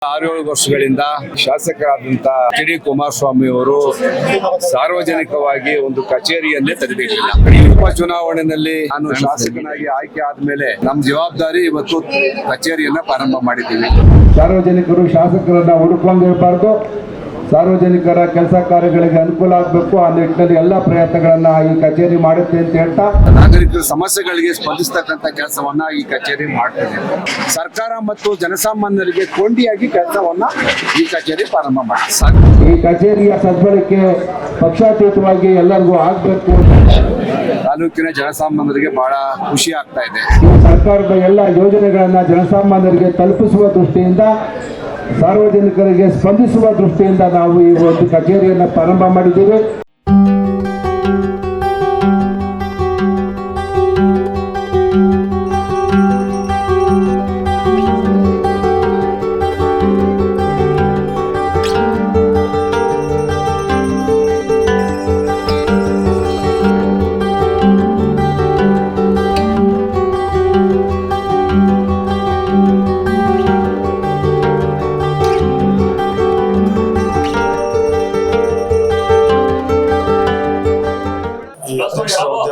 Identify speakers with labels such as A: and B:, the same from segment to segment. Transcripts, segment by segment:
A: 6-7 ವರ್ಷಗಳಿಂದ ಶಾಸಕರಾದಂತ H D Kumaraswamy ಅವರು ಸಾರ್ವಜನಿಕವಾಗಿ ಒಂದು ಕಚೇರಿಯನ್ನೇ ತೆರೆದಿರಲಿಲ್ಲ. ಈ ಉಪಚುನಾವಣೆಯಲ್ಲಿ ನಾನು ಶಾಸಕನಾಗಿ ಆಯ್ಕೆ ಆದ್ಮೇಲೆ ನಮ್ಮ ಜವಾಬ್ದಾರಿ ಇವತ್ತು ಕಚೇರಿಯನ್ನ ಪ್ರಾರಂಭ ಮಾಡಿದ್ದೀವಿ.
B: ಸಾರ್ವಜನಿಕರು ಶಾಸಕರನ್ನ ಹುಡುಕೊಂಡಿರಬಾರ್ದು, ಸಾರ್ವಜನಿಕರ ಕೆಲಸ ಕಾರ್ಯಗಳಿಗೆ ಅನುಕೂಲ ಆಗಬೇಕು. ಆ ನಿಟ್ಟಿನಲ್ಲಿ ಎಲ್ಲ ಪ್ರಯತ್ನಗಳನ್ನ ಈ ಕಚೇರಿ ಮಾಡುತ್ತೆ ಅಂತ ಹೇಳ್ತಾ
A: ನಾಗರಿಕರ ಸಮಸ್ಯೆಗಳಿಗೆ ಸ್ಪಂದಿಸ್ತಕ್ಕಂಥ ಕೆಲಸವನ್ನ ಈ ಕಚೇರಿ ಮಾಡ್ತದೆ. ಸರ್ಕಾರ ಮತ್ತು ಜನಸಾಮಾನ್ಯರಿಗೆ ಕೊಂಡಿಯಾಗಿ ಕೆಲಸವನ್ನ ಈ ಕಚೇರಿ ಪ್ರಾರಂಭ ಮಾಡ್ತದೆ.
B: ಈ ಕಚೇರಿಯ ಸದ್ಬಳಕೆ ಪಕ್ಷಾತೀತವಾಗಿ ಎಲ್ಲರಿಗೂ ಆಗ್ಬೇಕು.
A: ತಾಲೂಕಿನ ಜನಸಾಮಾನ್ಯರಿಗೆ ಬಹಳ ಖುಷಿ ಆಗ್ತಾ ಇದೆ.
B: ಈ ಸರ್ಕಾರದ ಎಲ್ಲ ಯೋಜನೆಗಳನ್ನ ಜನಸಾಮಾನ್ಯರಿಗೆ ತಲುಪಿಸುವ ದೃಷ್ಟಿಯಿಂದ, ಸಾರ್ವಜನಿಕರಿಗೆ ಸ್ಪಂದಿಸುವ ದೃಷ್ಟಿಯಿಂದ ನಾವು ಈ ಒಂದು ಕಚೇರಿಯನ್ನು ಪ್ರಾರಂಭ ಮಾಡಿದ್ದೀವಿ.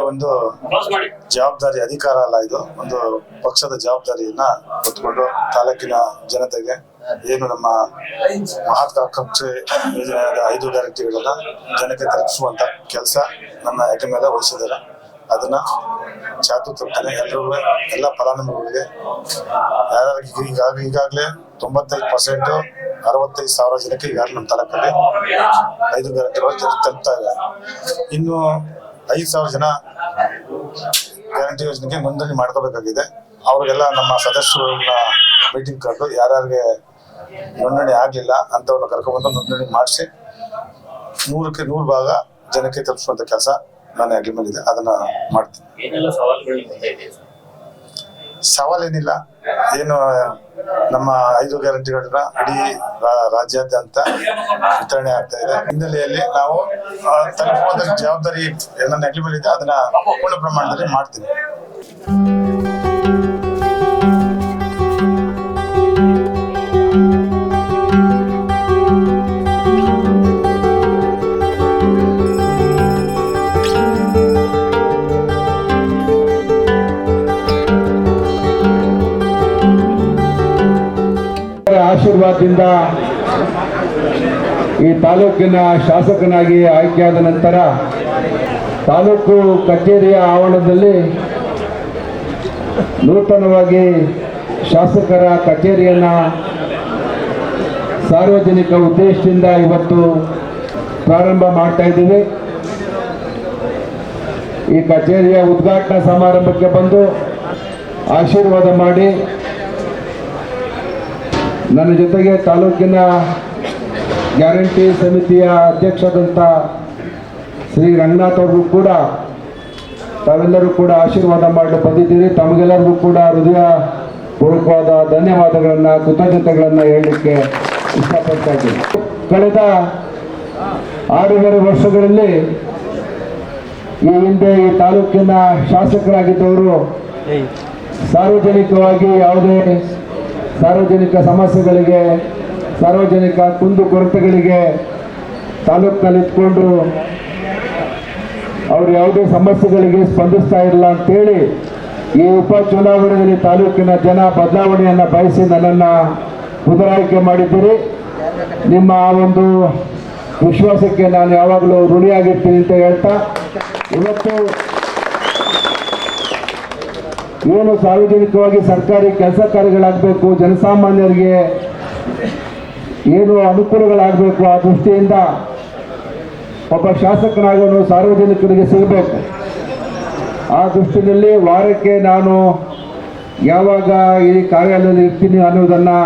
C: ಒಂದು ಜವಾಬ್ದಾರಿ, ಅಧಿಕಾರ ಅಲ್ಲ, ಇದು ಒಂದು ಪಕ್ಷದ ಜವಾಬ್ದಾರಿಯನ್ನ ಹೊತ್ಕೊಂಡು ತಾಲೂಕಿನ ಜನತೆಗೆ ಏನು ನಮ್ಮ ಮಹತ್ವಾಕಾಂಕ್ಷೆ ಯೋಜನೆಯಾದ 5 ಗ್ಯಾರಂಟಿಗಳನ್ನ ಜನಕ್ಕೆ ತಲುಪಿಸುವಂತ ಕೆಲಸ ನನ್ನ ಹೆಗಲ ಮೇಲೆ ವಹಿಸಿದ್ದಾರೆ. ಅದನ್ನ ಚಾತು ತಪ್ಪನೆ ಎಲ್ಲರಿಗೂ, ಎಲ್ಲ ಫಲಾನುಭವಿಗಳಿಗೆ ಈಗಾಗಲೇ 95% 65,000 ಜನಕ್ಕೆ ಈಗಾಗಲೇ ನಮ್ಮ ತಾಲೂಕಲ್ಲಿ 5 ಗ್ಯಾರಂಟಿಗಳು ತಲುಪ್ತಾ ಇದೆ. ಇನ್ನು 5,000 ಜನ ಗ್ಯಾರಂಟಿ ಯೋಜನೆಗೆ ನೋಂದಣಿ ಮಾಡ್ಕೋಬೇಕಾಗಿದೆ. ಅವ್ರಿಗೆಲ್ಲ ನಮ್ಮ ಸದಸ್ಯರನ್ನ ಮೀಟಿಂಗ್ ಕರೆದು ಯಾರ್ಯಾರಿಗೆ ನೋಂದಣಿ ಆಗ್ಲಿಲ್ಲ ಅಂತವ್ರನ್ನ ಕರ್ಕೊಂಡ್ಬಂದು ನೋಂದಣಿ ಮಾಡಿಸಿ 100ಕ್ಕೆ 100 ಭಾಗ ಜನಕ್ಕೆ ತಲುಪಿಸುವಂತ ಕೆಲಸ ನನ್ನ ಹೆಗಲ ಮೇಲಿದೆ. ಅದನ್ನ ಮಾಡ್ತೀನಿ. ಸವಾಲೇನಿಲ್ಲ. ಏನು ನಮ್ಮ 5 ಗ್ಯಾರಂಟಿಗಳನ್ನ ಇಡೀ ರಾಜ್ಯಾದ್ಯಂತ ವಿತರಣೆ ಆಗ್ತಾ ಇದೆ. ಹಿನ್ನೆಲೆಯಲ್ಲಿ ನಾವು ತಲುಪುವಂತ ಜವಾಬ್ದಾರಿ ನನ್ನ ಹೆಗಲ ಮೇಲಿದೆ. ಅದನ್ನ ಪೂರ್ಣ ಪ್ರಮಾಣದಲ್ಲಿ ಮಾಡ್ತೀನಿ.
B: ಆಶೀರ್ವಾದದಿಂದ ಈ ತಾಲೂಕಿನ ಶಾಸಕನಾಗಿ ಆಯ್ಕೆಯಾದ ನಂತರ ತಾಲೂಕು ಕಚೇರಿಯ ಆವರಣದಲ್ಲಿ ನೂತನವಾಗಿ ಶಾಸಕರ ಕಚೇರಿಯನ್ನು ಸಾರ್ವಜನಿಕ ಉದ್ದೇಶದಿಂದ ಇವತ್ತು ಪ್ರಾರಂಭ ಮಾಡ್ತಾ ಇದ್ದೀವಿ. ಈ ಕಚೇರಿಯ ಉದ್ಘಾಟನಾ ಸಮಾರಂಭಕ್ಕೆ ಬಂದು ಆಶೀರ್ವಾದ ಮಾಡಿ ನನ್ನ ಜೊತೆಗೆ ತಾಲೂಕಿನ ಗ್ಯಾರಂಟಿ ಸಮಿತಿಯ ಅಧ್ಯಕ್ಷರಾದಂಥ ಶ್ರೀ ರಂಗನಾಥ್ ಅವ್ರಿಗೂ ಕೂಡ ತಾವೆಲ್ಲರೂ ಕೂಡ ಆಶೀರ್ವಾದ ಮಾಡಲು ಬಂದಿದ್ದೀರಿ. ತಮಗೆಲ್ಲರಿಗೂ ಕೂಡ ಹೃದಯ ಪೂರ್ವಕವಾದ ಧನ್ಯವಾದಗಳನ್ನು, ಕೃತಜ್ಞತೆಗಳನ್ನು ಹೇಳಲಿಕ್ಕೆ ಇಷ್ಟಪಡ್ತಾ ಇದ್ದೀನಿ. ಕಳೆದ 6.5 ವರ್ಷಗಳಲ್ಲಿ ಈ ಹಿಂದೆ ಈ ತಾಲೂಕಿನ ಶಾಸಕರಾಗಿದ್ದವರು ಸಾರ್ವಜನಿಕವಾಗಿ ಯಾವುದೇ ಸಾರ್ವಜನಿಕ ಸಮಸ್ಯೆಗಳಿಗೆ, ಸಾರ್ವಜನಿಕ ಕುಂದುಕೊರತೆಗಳಿಗೆ ತಾಲೂಕಿನಲ್ಲಿ ಇಟ್ಕೊಂಡು ಅವರು ಯಾವುದೇ ಸಮಸ್ಯೆಗಳಿಗೆ ಸ್ಪಂದಿಸ್ತಾ ಇಲ್ಲ ಅಂತೇಳಿ ಈ ಉಪಚುನಾವಣೆಯಲ್ಲಿ ತಾಲೂಕಿನ ಜನ ಬದಲಾವಣೆಯನ್ನು ಬಯಸಿ ನನ್ನನ್ನು ಪುನರಾಯ್ಕೆ ಮಾಡಿದ್ದೀರಿ. ನಿಮ್ಮ ಆ ಒಂದು ವಿಶ್ವಾಸಕ್ಕೆ ನಾನು ಯಾವಾಗಲೂ ಋಣಿಯಾಗಿರ್ತೀನಿ ಅಂತ ಹೇಳ್ತಾ, ಇವತ್ತು ಏನು ಸಾರ್ವಜನಿಕವಾಗಿ ಸರ್ಕಾರಿ ಕೆಲಸ ಕಾರ್ಯಗಳಾಗಬೇಕು, ಜನಸಾಮಾನ್ಯರಿಗೆ ಏನು ಅನುಕೂಲಗಳಾಗಬೇಕು, ಆ ದೃಷ್ಟಿಯಿಂದ ಒಬ್ಬ ಶಾಸಕನಾಗಲು ಸಾರ್ವಜನಿಕರಿಗೆ ಸಿಗಬೇಕು. ಆ ದೃಷ್ಟಿಯಲ್ಲಿ ವಾರಕ್ಕೆ ನಾನು ಯಾವಾಗ ಈ ಕಾರ್ಯಾಲಯದಲ್ಲಿ ಇರ್ತೀನಿ ಅನ್ನೋದನ್ನು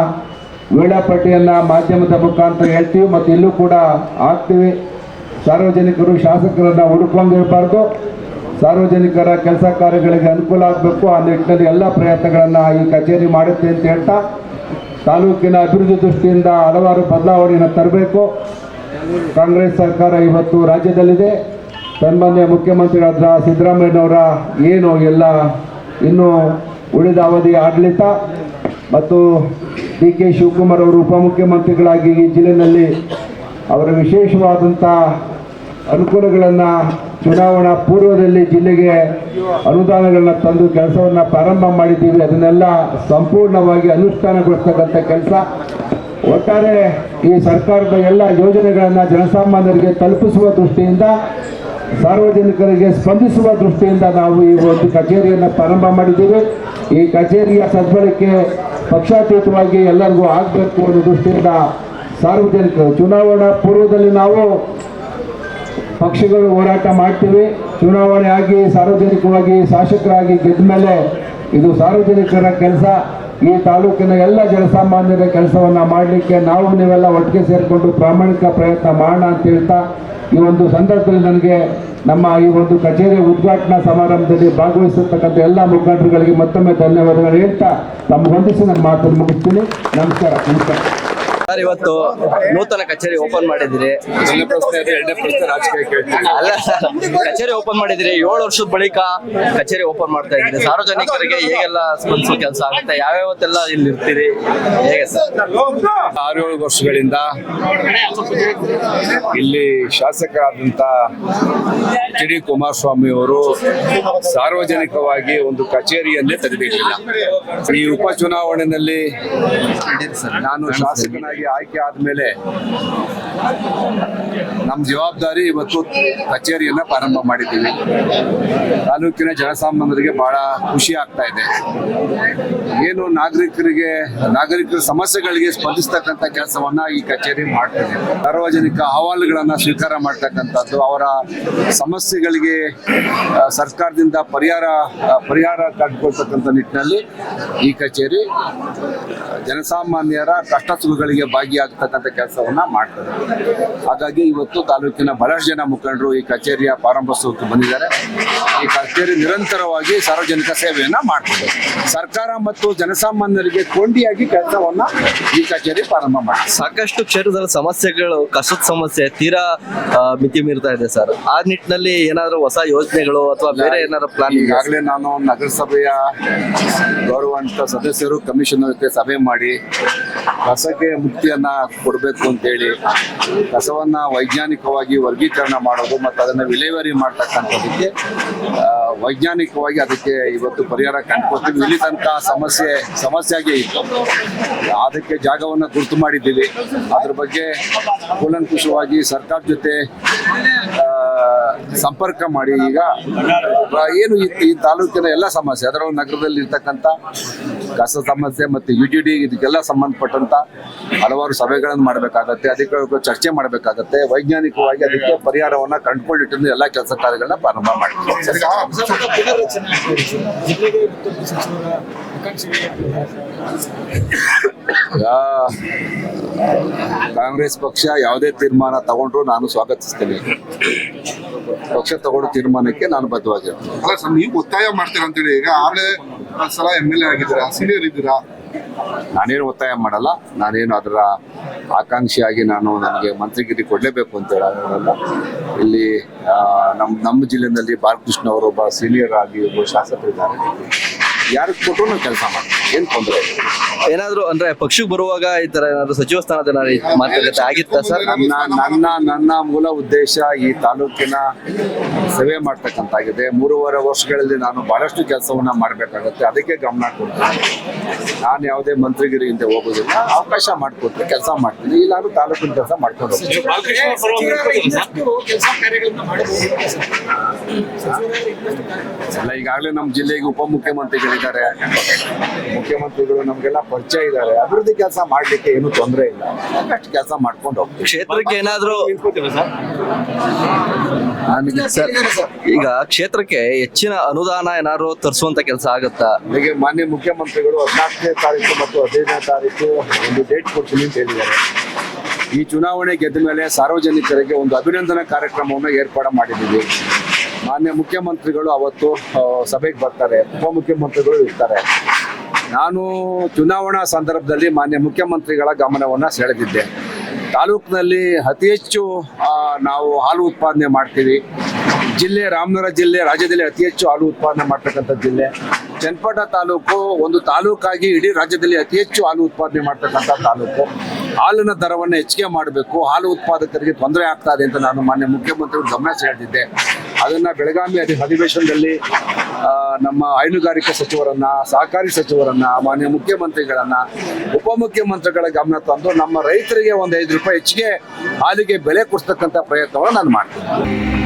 B: ವೇಳಾಪಟ್ಟಿಯನ್ನು ಮಾಧ್ಯಮದ ಮುಖಾಂತರ ಹೇಳ್ತೀವಿ ಮತ್ತು ಇಲ್ಲೂ ಕೂಡ ಆಗ್ತೀವಿ. ಸಾರ್ವಜನಿಕರು ಶಾಸಕರನ್ನು ಹುಡುಕೊಂಡಿರಬಾರ್ದು, ಸಾರ್ವಜನಿಕರ ಕೆಲಸ ಕಾರ್ಯಗಳಿಗೆ ಅನುಕೂಲ ಆಗಬೇಕು. ಆ ನಿಟ್ಟಿನಲ್ಲಿ ಎಲ್ಲ ಪ್ರಯತ್ನಗಳನ್ನು ಈ ಕಚೇರಿ ಮಾಡುತ್ತೆ ಅಂತ ಹೇಳ್ತಾ, ತಾಲೂಕಿನ ಅಭಿವೃದ್ಧಿ ದೃಷ್ಟಿಯಿಂದ ಹಲವಾರು ಬದಲಾವಣೆಯನ್ನು ತರಬೇಕು. ಕಾಂಗ್ರೆಸ್ ಸರ್ಕಾರ ಇವತ್ತು ರಾಜ್ಯದಲ್ಲಿದೆ. ಸನ್ಮಾನ್ಯ ಮುಖ್ಯಮಂತ್ರಿಗಳಾದ ಸಿದ್ದರಾಮಯ್ಯನವರ ಏನು ಎಲ್ಲ ಇನ್ನೂ ಉಳಿದ ಅವಧಿಯ ಆಡಳಿತ ಮತ್ತು ಡಿ ಕೆ ಶಿವಕುಮಾರ್ ಅವರು ಉಪಮುಖ್ಯಮಂತ್ರಿಗಳಾಗಿ ಈ ಜಿಲ್ಲೆಯಲ್ಲಿ ಅವರ ವಿಶೇಷವಾದಂಥ ಅನುಕೂಲಗಳನ್ನು ಚುನಾವಣಾ ಪೂರ್ವದಲ್ಲಿ ಜಿಲ್ಲೆಗೆ ಅನುದಾನಗಳನ್ನ ತಂದು ಕೆಲಸವನ್ನು ಪ್ರಾರಂಭ ಮಾಡಿದ್ದೀವಿ. ಅದನ್ನೆಲ್ಲ ಸಂಪೂರ್ಣವಾಗಿ ಅನುಷ್ಠಾನಗೊಳಿಸ್ತಕ್ಕಂಥ ಕೆಲಸ, ಒಟ್ಟಾರೆ ಈ ಸರ್ಕಾರದ ಎಲ್ಲ ಯೋಜನೆಗಳನ್ನು ಜನಸಾಮಾನ್ಯರಿಗೆ ತಲುಪಿಸುವ ದೃಷ್ಟಿಯಿಂದ, ಸಾರ್ವಜನಿಕರಿಗೆ ಸ್ಪಂದಿಸುವ ದೃಷ್ಟಿಯಿಂದ ನಾವು ಈ ಒಂದು ಕಚೇರಿಯನ್ನು ಪ್ರಾರಂಭ ಮಾಡಿದ್ದೀವಿ. ಈ ಕಚೇರಿಯ ಸದ್ಬಳಕೆ ಪಕ್ಷಾತೀತವಾಗಿ ಎಲ್ಲರಿಗೂ ಆಗಬೇಕು ಅನ್ನೋ ದೃಷ್ಟಿಯಿಂದ ಸಾರ್ವಜನಿಕರು ಚುನಾವಣಾ ಪೂರ್ವದಲ್ಲಿ ನಾವು ಪಕ್ಷಗಳು ಹೋರಾಟ ಮಾಡ್ತೀವಿ. ಚುನಾವಣೆ ಆಗಿ ಸಾರ್ವಜನಿಕವಾಗಿ ಶಾಸಕರಾಗಿ ಗೆದ್ದ ಮೇಲೆ ಇದು ಸಾರ್ವಜನಿಕರ ಕೆಲಸ. ಈ ತಾಲೂಕಿನ ಎಲ್ಲ ಜನಸಾಮಾನ್ಯರ ಕೆಲಸವನ್ನು ಮಾಡಲಿಕ್ಕೆ ನಾವು ನೀವೆಲ್ಲ ಒಟ್ಟಿಗೆ ಸೇರಿಕೊಂಡು ಪ್ರಾಮಾಣಿಕ ಪ್ರಯತ್ನ ಮಾಡೋಣ ಅಂತ ಹೇಳ್ತಾ, ಈ ಒಂದು ಸಂದರ್ಭದಲ್ಲಿ ನನಗೆ ನಮ್ಮ ಈ ಒಂದು ಕಚೇರಿ ಉದ್ಘಾಟನಾ ಸಮಾರಂಭದಲ್ಲಿ ಭಾಗವಹಿಸಿರ್ತಕ್ಕಂಥ ಎಲ್ಲ ಮುಖಂಡರುಗಳಿಗೆ ಮತ್ತೊಮ್ಮೆ ಧನ್ಯವಾದಗಳು ಹೇಳ್ತಾ ತಮ್ಮ ಹೊಂದಿಸಿ ನನ್ನ ಮಾತನ್ನು ಮುಗಿಸ್ತೀನಿ. ನಮಸ್ಕಾರ.
D: ಸರ್, ಇವತ್ತು ನೂತನ ಕಚೇರಿ ಓಪನ್ ಮಾಡಿದಿರಿ.
A: ಮೊದಲನೇ ಪ್ರಶ್ನೆ ಇದೆ, ಎರಡನೇ ಪ್ರಶ್ನೆ ರಾಜಕೀಯ ಕೇಳ್ತೀನಿ.
D: ಅಲ್ಲ ಸರ್, ಕಚೇರಿ ಓಪನ್ ಮಾಡಿದಿರಿ. 7 ವರ್ಷದ ಬಳಿಕ ಕಚೇರಿ ಓಪನ್ ಮಾಡ್ತಾ ಇದ್ದೀರಿ. ಸಾರ್ವಜನಿಕರಿಗೆ ಹೇಗೆಲ್ಲ ಸ್ಪಂದಿಸೋ ಕೆಲಸ ಆಗುತ್ತೆ? ಯಾವ್ಯಾವತ್ತೆಲ್ಲ ಇಲ್ಲಿ ಇರ್ತೀರಿ? ಹೇಗೆ ಸರ್?
A: 6-7 ವರ್ಷಗಳಿಂದ ಇಲ್ಲಿ ಶಾಸಕರಾದಂತ ಎಚ್ ಡಿ ಕುಮಾರಸ್ವಾಮಿ ಅವರು ಸಾರ್ವಜನಿಕವಾಗಿ ಒಂದು ಕಚೇರಿಯನ್ನೇ ತೆರೆದಿರಲಿಲ್ಲ. ಈ ಉಪಚುನಾವಣೆಯಲ್ಲಿ ನಾನು ಶಾಸಕನಾಗಿ ಆಯ್ಕೆ ಆದ್ಮೇಲೆ ನಮ್ಮ ಜವಾಬ್ದಾರಿ ಇವತ್ತು ಕಚೇರಿಯನ್ನ ಪ್ರಾರಂಭ ಮಾಡಿದ್ದೀವಿ. ತಾಲೂಕಿನ ಜನಸಾಮಾನ್ಯರಿಗೆ ಬಹಳ ಖುಷಿ ಆಗ್ತಾ ಇದೆ. ಏನು ನಾಗರಿಕರ ಸಮಸ್ಯೆಗಳಿಗೆ ಸ್ಪಂದಿಸ್ತಕ್ಕಂಥ ಕೆಲಸವನ್ನ ಈ ಕಚೇರಿ ಮಾಡ್ತಿದೆ. ಸಾರ್ವಜನಿಕ ಅಹವಾಲುಗಳನ್ನ ಸ್ವೀಕಾರ ಮಾಡ್ತಕ್ಕಂಥದ್ದು, ಅವರ ಸಮಸ್ಯೆಗಳಿಗೆ ಸರ್ಕಾರದಿಂದ ಪರಿಹಾರ ಕಂಡುಕೊಳ್ತಕ್ಕಂಥ ನಿಟ್ಟಿನಲ್ಲಿ ಈ ಕಚೇರಿ ಜನಸಾಮಾನ್ಯರ ಕಷ್ಟ ಸುಖಗಳಿಗೆ ಭಾಗಿಯಾಗತಕ್ಕಂಥ ಕೆಲಸವನ್ನ ಮಾಡ್ತದೆ. ಹಾಗಾಗಿ ಇವತ್ತು ತಾಲೂಕಿನ ಬಹಳಷ್ಟು ಜನ ಮುಖಂಡರು ಈ ಕಚೇರಿಯ ಪ್ರಾರಂಭೋತ್ಸವಕ್ಕೆ ಬಂದಿದ್ದಾರೆ. ಈ ಕಚೇರಿ ನಿರಂತರವಾಗಿ ಸಾರ್ವಜನಿಕ ಸೇವೆಯನ್ನ ಮಾಡ್ತದೆ. ಸರ್ಕಾರ ಮತ್ತು ಜನಸಾಮಾನ್ಯರಿಗೆ ಕೊಂಡಿಯಾಗಿ ಕೆಲಸವನ್ನ ಈ ಕಚೇರಿ ಪ್ರಾರಂಭ ಮಾಡ್ತದೆ.
D: ಸಾಕಷ್ಟು ಕ್ಷೇತ್ರದಲ್ಲಿ ಸಮಸ್ಯೆಗಳು, ಕಷ್ಟದ ಸಮಸ್ಯೆ ತೀರಾ ಮಿತಿ ಮೀರ್ತಾ ಇದೆ ಸರ್. ಆ ನಿಟ್ಟಿನಲ್ಲಿ ಏನಾದ್ರು ಹೊಸ ಯೋಜನೆಗಳು ಅಥವಾ ಬೇರೆ ಏನಾದ್ರು ಪ್ಲಾನ್?
A: ಈಗಾಗಲೇ ನಾನು ನಗರಸಭೆಯ ಗೌರವಾನ್ವಿತ ಸದಸ್ಯರು ಕಮಿಷನರ್ ಜೊತೆ ಸಭೆ ಮಾಡಿ ಕಸಕ್ಕೆ ಮುಕ್ತಿಯನ್ನ ಕೊಡಬೇಕು ಅಂತೇಳಿ, ಕಸವನ್ನ ವೈಜ್ಞಾನಿಕವಾಗಿ ವರ್ಗೀಕರಣ ಮಾಡೋದು ಮತ್ತು ಅದನ್ನ ವಿಲೇವಾರಿ ಮಾಡ್ತಕ್ಕಂಥದಕ್ಕೆ ವೈಜ್ಞಾನಿಕವಾಗಿ ಅದಕ್ಕೆ ಇವತ್ತು ಪರಿಹಾರ ಕಂಡುಕೊಡ್ತೀವಿ. ಇಲ್ಲಿ ತನಕ ಸಮಸ್ಯೆಯಾಗೇ ಇತ್ತು. ಅದಕ್ಕೆ ಜಾಗವನ್ನು ಗುರುತು ಮಾಡಿದ್ದೀವಿ. ಅದ್ರ ಬಗ್ಗೆ ಕೂಲಂಕುಷವಾಗಿ ಸರ್ಕಾರ ಜೊತೆ ಸಂಪರ್ಕ ಮಾಡಿ ಈಗ ಏನು ಈ ತಾಲೂಕಿನ ಎಲ್ಲ ಸಮಸ್ಯೆ, ಅದರಲ್ಲೂ ನಗರದಲ್ಲಿ ಇರ್ತಕ್ಕಂಥ ಕಸ ಸಮಸ್ಯೆ ಮತ್ತು UGD ಇದಕ್ಕೆಲ್ಲ ಸಂಬಂಧಪಟ್ಟಂತ ಹಲವಾರು ಸಭೆಗಳನ್ನು ಮಾಡಬೇಕಾಗತ್ತೆ, ಅದಕ್ಕೆ ಚರ್ಚೆ ಮಾಡಬೇಕಾಗತ್ತೆ. ವೈಜ್ಞಾನಿಕವಾಗಿ ಅದಕ್ಕೆ ಪರಿಹಾರವನ್ನ ಕಂಡುಕೊಂಡಿಟ್ಟು ಎಲ್ಲ ಕೆಲಸ ಕಾರ್ಯಗಳನ್ನ ಪ್ರಾರಂಭ ಮಾಡ್ತೀವಿ. ಕಾಂಗ್ರೆಸ್ ಪಕ್ಷ ಯಾವುದೇ ತೀರ್ಮಾನ ತಗೊಂಡ್ರು ನಾನು ಸ್ವಾಗತಿಸ್ತೇನೆ. ಪಕ್ಷ ತಗೊಂಡು ತೀರ್ಮಾನಕ್ಕೆ ನಾನು ಬದ್ಧವಾಗಿರ್ತೀನಿ.
E: ಅಲ್ಲ ಸರ್, ನೀವು ಒತ್ತಾಯ ಮಾಡ್ತೀರಾ ಅಂತೇಳಿ ಈಗ 6 ಸಲ MLA ಆಗಿದ್ದೀರಾ, ಸೀನಿಯರ್ ಇದ್ದೀರಾ.
A: ನಾನೇನು ಒತ್ತಾಯ ಮಾಡಲ್ಲ. ನಾನೇನು ಅದರ ಆಕಾಂಕ್ಷಿಯಾಗಿ ನನಗೆ ಮಂತ್ರಿಗಿರಿ ಕೊಡಲೇಬೇಕು ಅಂತ ಹೇಳಲ್ಲ. ಇಲ್ಲಿ ನಮ್ಮ ಜಿಲ್ಲೆಯಲ್ಲಿ ಬಾಲಕೃಷ್ಣ ಅವರು ಒಬ್ಬ ಸೀನಿಯರ್ ಆಗಿ ಒಬ್ಬ ಶಾಸಕರಿದ್ದಾರೆ. ಯಾರಿಗೆ ಕೊಟ್ಟರು ನಾವು ಕೆಲಸ ಮಾಡ್ತೀವಿ, ಏನು ತೊಂದರೆ ಇಲ್ಲ.
D: ಏನಾದ್ರು ಅಂದ್ರೆ ಪಕ್ಷಕ್ಕೆ ಬರುವಾಗ ಈ ತರ ಏನಾದ್ರು ಸಚಿವ ಸ್ಥಾನದ ಮಾತುಕತೆ ಆಗಿತ್ತ ಸರ್?
A: ನನ್ನ ಮೂಲ ಉದ್ದೇಶ ಈ ತಾಲೂಕಿನ ಸೇವೆ ಮಾಡ್ತಕ್ಕಂತಾಗಿದೆ. 3.5 ವರ್ಷಗಳಲ್ಲಿ ನಾನು ಬಹಳಷ್ಟು ಕೆಲಸವನ್ನ ಮಾಡಬೇಕಾಗತ್ತೆ. ಅದಕ್ಕೆ ಗಮನ ಕೊಡ್ತೀನಿ. ನಾನು ಯಾವುದೇ ಮಂತ್ರಿಗಿರಿ ಹಿಂದೆ ಹೋಗೋದಿಲ್ಲ. ಅವಕಾಶ ಮಾಡಿಕೊಟ್ರೆ ಕೆಲಸ ಮಾಡ್ತೀನಿ. ಇಲ್ಲಾದ್ರೂ ತಾಲೂಕಿನ ಕೆಲಸ ಮಾಡ್ಕೊಂಡು ಹೋಗ್ತೀನಿ. ಅಲ್ಲ, ಈಗಾಗಲೇ ನಮ್ಮ ಜಿಲ್ಲೆಗೆ ಉಪಮುಖ್ಯಮಂತ್ರಿಗಳಿದ್ದಾರೆ, ಮುಖ್ಯಮಂತ್ರಿಗಳು ನಮ್ಗೆಲ್ಲ ಪರಿಚಯ ಇದ್ದಾರೆ. ಅಭಿವೃದ್ಧಿ ಕೆಲಸ ಮಾಡ್ಲಿಕ್ಕೆ ಏನು ತೊಂದರೆ ಇಲ್ಲ. ಅಷ್ಟು ಕೆಲಸ ಮಾಡ್ಕೊಂಡು ಹೋಗ್ತೀವಿ.
D: ಕ್ಷೇತ್ರಕ್ಕೆ ಏನಾದ್ರು ಈಗ ಕ್ಷೇತ್ರಕ್ಕೆ ಹೆಚ್ಚಿನ ಅನುದಾನ ಏನಾದ್ರು ತರಿಸುವಂತ ಕೆಲಸ ಆಗುತ್ತಾ?
A: ಹೀಗೆ ಮಾನ್ಯ ಮುಖ್ಯಮಂತ್ರಿಗಳು 14ನೇ ತಾರೀಕು ಮತ್ತು 15ನೇ ತಾರೀಕು ಒಂದು ಡೇಟ್ ಕೊಡ್ತೀನಿ ಅಂತ ಹೇಳಿದ್ದಾರೆ. ಈ ಚುನಾವಣೆ ಗೆದ್ದ ಮೇಲೆ ಸಾರ್ವಜನಿಕರಿಗೆ ಒಂದು ಅಭಿನಂದನಾ ಕಾರ್ಯಕ್ರಮವನ್ನು ಏರ್ಪಾಡು ಮಾಡಿದ್ದೀವಿ. ಮಾನ್ಯ ಮುಖ್ಯಮಂತ್ರಿಗಳು ಅವತ್ತು ಸಭೆಗೆ ಬರ್ತಾರೆ, ಉಪಮುಖ್ಯಮಂತ್ರಿಗಳು ಇರ್ತಾರೆ. ನಾನು ಚುನಾವಣಾ ಸಂದರ್ಭದಲ್ಲಿ ಮಾನ್ಯ ಮುಖ್ಯಮಂತ್ರಿಗಳ ಗಮನವನ್ನು ಸೆಳೆದಿದ್ದೆ. ತಾಲೂಕಿನಲ್ಲಿ ಅತಿ ಹೆಚ್ಚು ನಾವು ಹಾಲು ಉತ್ಪಾದನೆ ಮಾಡ್ತೀವಿ. ರಾಮನಗರ ಜಿಲ್ಲೆ ರಾಜ್ಯದಲ್ಲಿ ಅತಿ ಹೆಚ್ಚು ಹಾಲು ಉತ್ಪಾದನೆ ಮಾಡ್ತಕ್ಕಂಥ ಜಿಲ್ಲೆ. ಚನ್ನಪಟ್ಟಣ ತಾಲೂಕು ಒಂದು ತಾಲೂಕಾಗಿ ಇಡೀ ರಾಜ್ಯದಲ್ಲಿ ಅತಿ ಹೆಚ್ಚು ಹಾಲು ಉತ್ಪಾದನೆ ಮಾಡ್ತಕ್ಕಂಥ ತಾಲೂಕು. ಹಾಲಿನ ದರವನ್ನು ಹೆಚ್ಚಿಗೆ ಮಾಡಬೇಕು, ಹಾಲು ಉತ್ಪಾದಕರಿಗೆ ತೊಂದರೆ ಆಗ್ತಾ ಇದೆ ಅಂತ ನಾನು ಮಾನ್ಯ ಮುಖ್ಯಮಂತ್ರಿಗಳು ಗಮನ ಸೆಳೆದಿದ್ದೆ. ಅದನ್ನ ಬೆಳಗಾವಿ ಅಧಿವೇಶನದಲ್ಲಿ ನಮ್ಮ ಹೈನುಗಾರಿಕೆ ಸಚಿವರನ್ನ, ಸಹಕಾರಿ ಸಚಿವರನ್ನ, ಮಾನ್ಯ ಮುಖ್ಯಮಂತ್ರಿಗಳನ್ನ, ಉಪಮುಖ್ಯಮಂತ್ರಿಗಳ ಗಮನ ತಂದು ನಮ್ಮ ರೈತರಿಗೆ ಒಂದು 5 ರೂಪಾಯಿ ಹೆಚ್ಚಿಗೆ ಹಾಲಿಗೆ ಬೆಲೆ ಕೊಡಿಸ್ತಕ್ಕಂಥ ಪ್ರಯತ್ನವನ್ನು ನಾನು ಮಾಡ್ತೀನಿ.